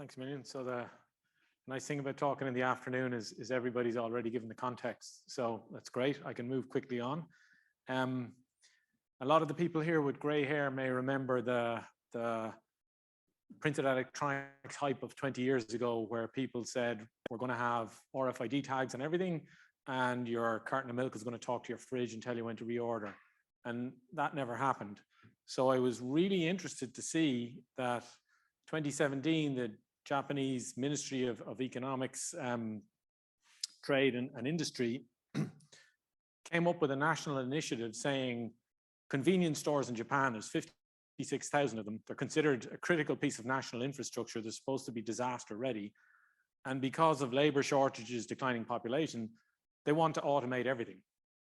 Thanks a million. So the nice thing about talking in the afternoon is everybody's already given the context. So that's great. I can move quickly on. A lot of the people here with gray hair may remember the printed electronics hype of 20 years ago, where people said, we're going to have RFID tags and everything, and your carton of milk is going to talk to your fridge and tell you when to reorder. And that never happened. So I was really interested to see that 2017, the Japanese Ministry of Economics, Trade and Industry came up with a national initiative saying convenience stores in Japan, there's 56,000 of them. They're considered a critical piece of national infrastructure. They're supposed to be disaster ready. And because of labor shortages, declining population, they want to automate everything.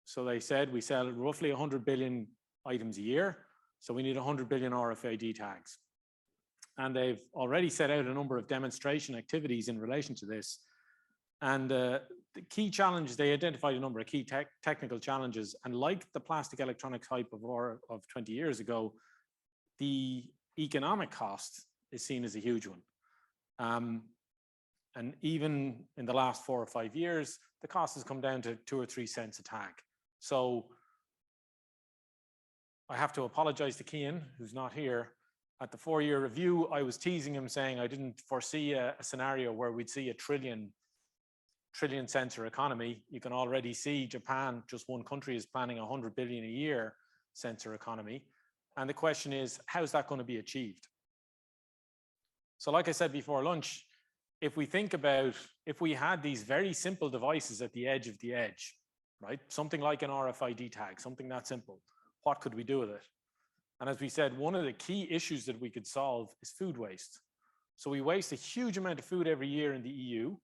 So they said, we sell roughly 100 billion items a year. So we need 100 billion RFID tags. And they've already set out a number of demonstration activities in relation to this. And the key challenge, they identified a number of key technical challenges. And like the plastic electronics hype of 20 years ago, the economic cost is seen as a huge one. And even in the last 4 or 5 years, the cost has come down to 2 or 3 cents a tag. So I have to apologize to Cian, who's not here. At the 4-year review, I was teasing him saying I didn't foresee a scenario where we'd see a trillion sensor economy. You can already see Japan, just one country, is planning 100 billion a year sensor economy. And the question is, how's that going to be achieved? So like I said before lunch, if we think about, if we had these very simple devices at the edge of the edge, right? Something like an RFID tag, something that simple, what could we do with it? And as we said, one of the key issues that we could solve is food waste. So we waste a huge amount of food every year in the EU.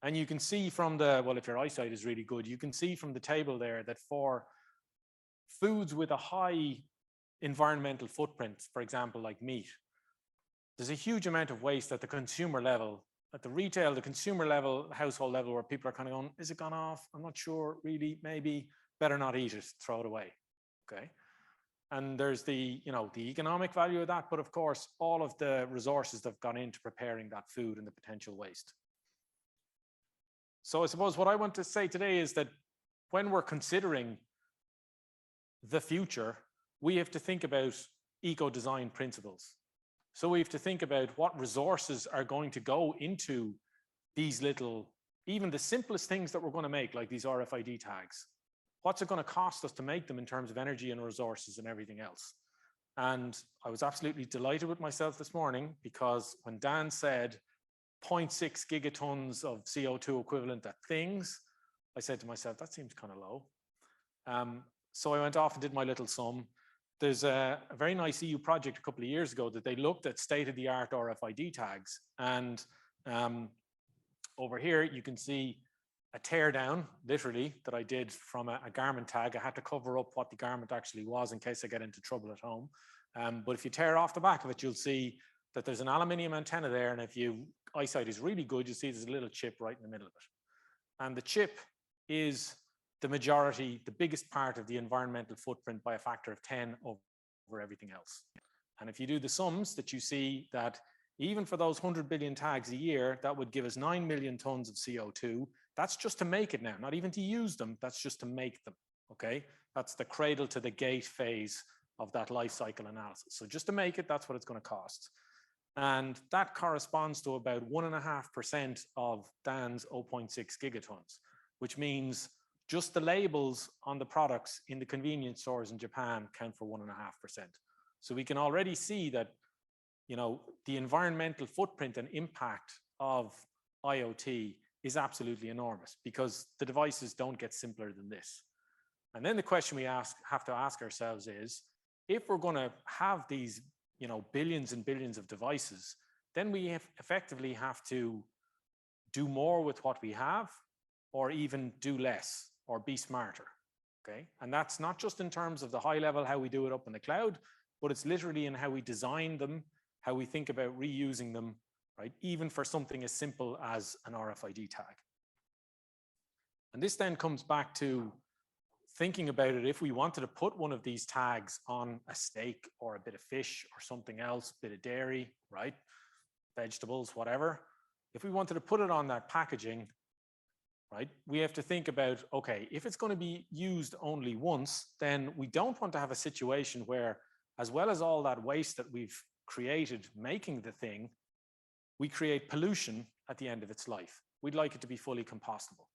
And you can see from the, well, if your eyesight is really good, you can see from the table there that for foods with a high environmental footprint, for example, like meat, there's a huge amount of waste at the consumer level, at the retail, the consumer level, household level, where people are kind of going, is it gone off? I'm not sure, really, maybe, better not eat it, throw it away, okay? And there's the, you know, the economic value of that, but of course, all of the resources that have gone into preparing that food and the potential waste. So I suppose what I want to say today is that when we're considering the future, we have to think about eco-design principles. So we have to think about what resources are going to go into these little, even the simplest things that we're going to make, like these RFID tags. What's it going to cost us to make them in terms of energy and resources and everything else? And I was absolutely delighted with myself this morning, because when Dan said 0.6 gigatons of CO2 equivalent at things, I said to myself, that seems kind of low. So I went off and did my little sum. There's a very nice EU project a couple of years ago that they looked at state-of-the-art RFID tags. And over here, you can see a tear down, literally, that I did from a garment tag. I had to cover up what the garment actually was in case I get into trouble at home. But if you tear off the back of it, you'll see that there's an aluminium antenna there. And if your eyesight is really good, you see there's a little chip right in the middle of it. And the chip is the majority, the biggest part of the environmental footprint by a factor of 10 over everything else. And if you do the sums, that you see that even for those 100 billion tags a year, that would give us 9 million tons of CO2. That's just to make it now, not even to use them, that's just to make them, okay? That's the cradle to the gate phase of that life cycle analysis. So just to make it, that's what it's going to cost. And that corresponds to about 1.5% of Dan's 0.6 gigatons, which means just the labels on the products in the convenience stores in Japan count for 1.5%. So we can already see that, you know, the environmental footprint and impact of IoT is absolutely enormous, because the devices don't get simpler than this. And then the question we have to ask ourselves is, if we're going to have these, you know, billions and billions of devices, then we effectively have to do more with what we have, or even do less, or be smarter, okay? And that's not just in terms of the high level, how we do it up in the cloud, but it's literally in how we design them, how we think about reusing them, right? Even for something as simple as an RFID tag. And this then comes back to thinking about it. If we wanted to put one of these tags on a steak or a bit of fish or something else, bit of dairy, right? vegetables, whatever, if we wanted to put it on that packaging, right, we have to think about, okay, if it's going to be used only once, then we don't want to have a situation where, as well as all that waste that we've created making the thing, we create pollution at the end of its life. We'd like it to be fully compostable.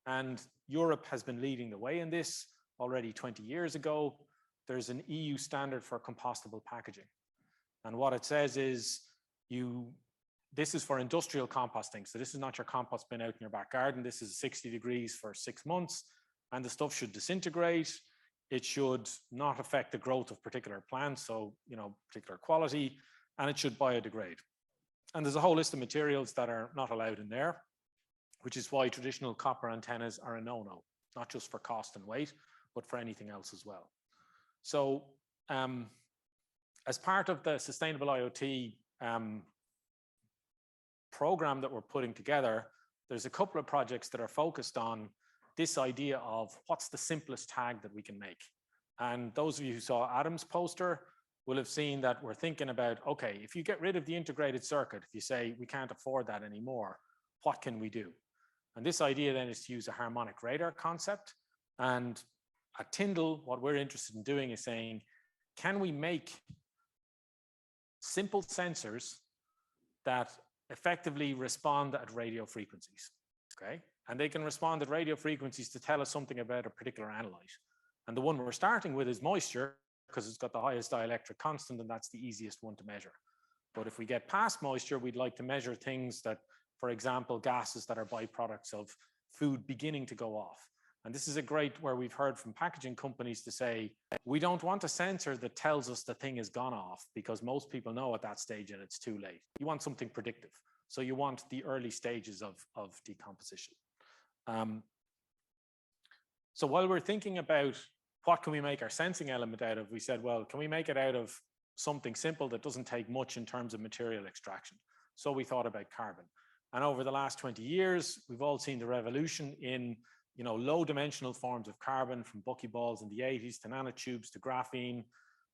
And Europe has been leading the way in this already 20 years ago. There's an EU standard for compostable packaging. And what it says is this is for industrial composting. So this is not your compost bin out in your back garden. This is 60 degrees for 6 months, and the stuff should disintegrate. It should not affect the growth of particular plants, so, particular quality, and it should biodegrade. And there's a whole list of materials that are not allowed in there, which is why traditional copper antennas are a no-no, not just for cost and weight, but for anything else as well. So as part of the Sustainable IoT program that we're putting together, there's a couple of projects that are focused on this idea of what's the simplest tag that we can make. And those of you who saw Adam's poster will have seen that we're thinking about, okay, if you get rid of the integrated circuit, if you say we can't afford that anymore, what can we do? And this idea then is to use a harmonic radar concept. And at Tyndall, what we're interested in doing is saying, can we make simple sensors that effectively respond at radio frequencies, okay? And they can respond at radio frequencies to tell us something about a particular analyte. And the one we're starting with is moisture, because it's got the highest dielectric constant, and that's the easiest one to measure. But if we get past moisture, we'd like to measure things that, for example, gases that are byproducts of food beginning to go off. And this is a great where we've heard from packaging companies to say, we don't want a sensor that tells us the thing has gone off, because most people know at that stage that it's too late. You want something predictive. So you want the early stages of decomposition. So while we're thinking about what can we make our sensing element out of, we said, well, can we make it out of something simple that doesn't take much in terms of material extraction? So we thought about carbon. And over the last 20 years, we've all seen the revolution in low dimensional forms of carbon, from buckyballs in the 80s to nanotubes to graphene.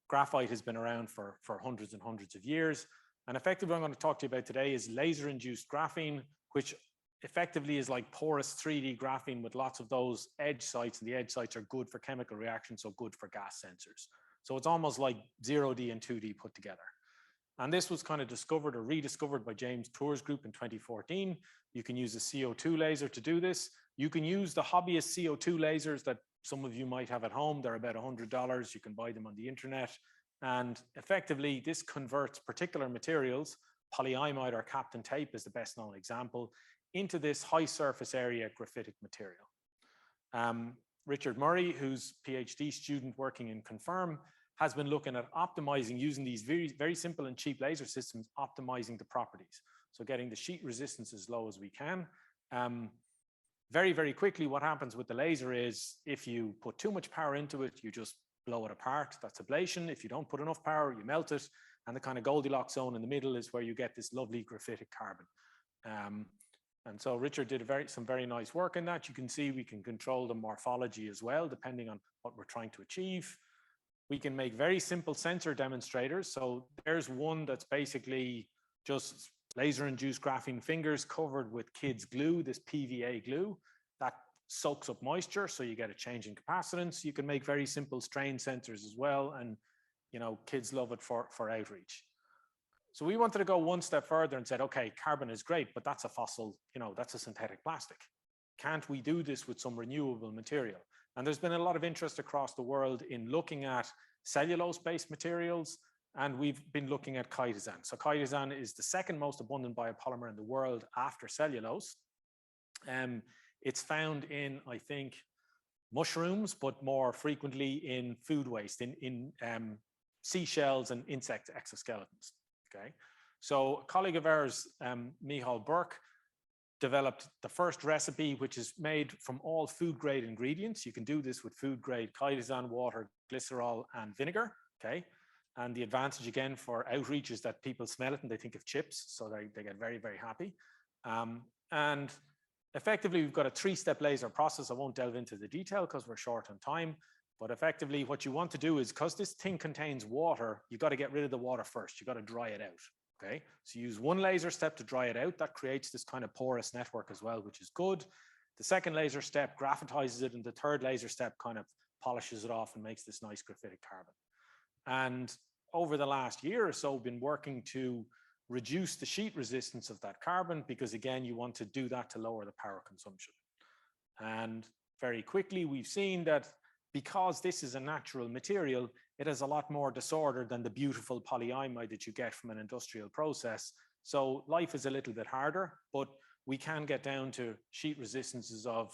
Graphite has been around for hundreds and hundreds of years. And effectively what I'm going to talk to you about today is laser-induced graphene, which effectively is like porous 3D graphene with lots of those edge sites, and the edge sites are good for chemical reactions, so good for gas sensors. So it's almost like 0D and 2D put together. And this was kind of discovered or rediscovered by James Tour's group in 2014. You can use a CO2 laser to do this. You can use the hobbyist CO2 lasers that some of you might have at home. They're about $100. You can buy them on the internet. And effectively, this converts particular materials, polyimide or Kapton tape is the best known example, into this high surface area graphitic material. Richard Murray, who's a PhD student working in Confirm, has been looking at optimizing, using these very, very simple and cheap laser systems, optimizing the properties. So getting the sheet resistance as low as we can. Very, very quickly, what happens with the laser is if you put too much power into it, you just blow it apart. That's ablation. If you don't put enough power, you melt it. And the kind of Goldilocks zone in the middle is where you get this lovely graphitic carbon. And so Richard did some very nice work in that. You can see we can control the morphology as well, depending on what we're trying to achieve. We can make very simple sensor demonstrators. So there's one that's basically just laser-induced graphene fingers covered with kids' glue, this PVA glue, that soaks up moisture, so you get a change in capacitance. You can make very simple strain sensors as well, and kids love it for outreach. So we wanted to go one step further and said, okay, carbon is great, but that's a fossil, that's a synthetic plastic. Can't we do this with some renewable material? And there's been a lot of interest across the world in looking at cellulose-based materials, and we've been looking at chitosan. So chitosan is the second most abundant biopolymer in the world after cellulose. It's found in, I think, mushrooms, but more frequently in food waste, in seashells and insect exoskeletons. Okay, so a colleague of ours, Michal Burke, developed the first recipe, which is made from all food grade ingredients. You can do this with food grade chitosan, water, glycerol, and vinegar. Okay, and the advantage again for outreach is that people smell it and they think of chips, so they get very, very happy. And effectively, we've got a 3-step laser process. I won't delve into the detail because we're short on time. But effectively, what you want to do is, because this thing contains water, you've got to get rid of the water first. You've got to dry it out. Okay, so use one laser step to dry it out. That creates this kind of porous network as well, which is good. The second laser step graphitizes it, and the third laser step kind of polishes it off and makes this nice graphitic carbon. And over the last year or so, been working to reduce the sheet resistance of that carbon, because again, you want to do that to lower the power consumption. And very quickly, we've seen that because this is a natural material, it has a lot more disorder than the beautiful polyimide that you get from an industrial process. So life is a little bit harder, but we can get down to sheet resistances of,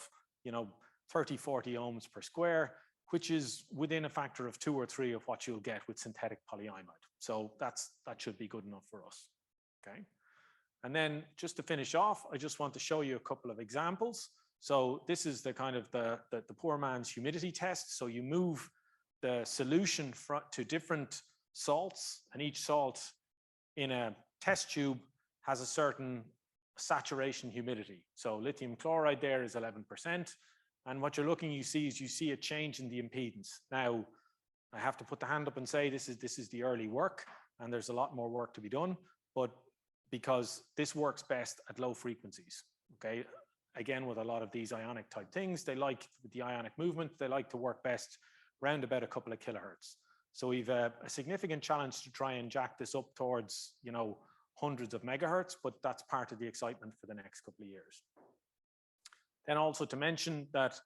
30, 40 ohms per square, which is within a factor of 2 or 3 of what you'll get with synthetic polyimide. So that should be good enough for us. Okay. And then just to finish off, I just want to show you a couple of examples. So this is the kind of the poor man's humidity test. So you move the solution to different salts, and each salt in a test tube has a certain saturation humidity. So lithium chloride there is 11%. And what you see a change in the impedance. Now, I have to put the hand up and say this is the early work, and there's a lot more work to be done, but because this works best at low frequencies. Okay. Again, with a lot of these ionic type things, with the ionic movement, they like to work best around about a couple of kilohertz. So we've a significant challenge to try and jack this up towards, hundreds of megahertz, but that's part of the excitement for the next couple of years. Then also to mention that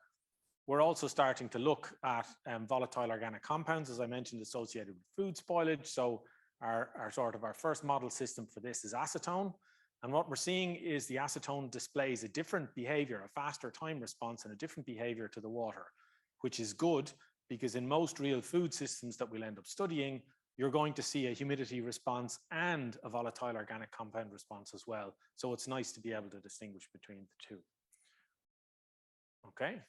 we're also starting to look at volatile organic compounds, as I mentioned, associated with food spoilage. So our first model system for this is acetone. And what we're seeing is the acetone displays a different behavior, a faster time response and a different behavior to the water, which is good because in most real food systems that we'll end up studying, you're going to see a humidity response and a volatile organic compound response as well. So it's nice to be able to distinguish between the two. Okay,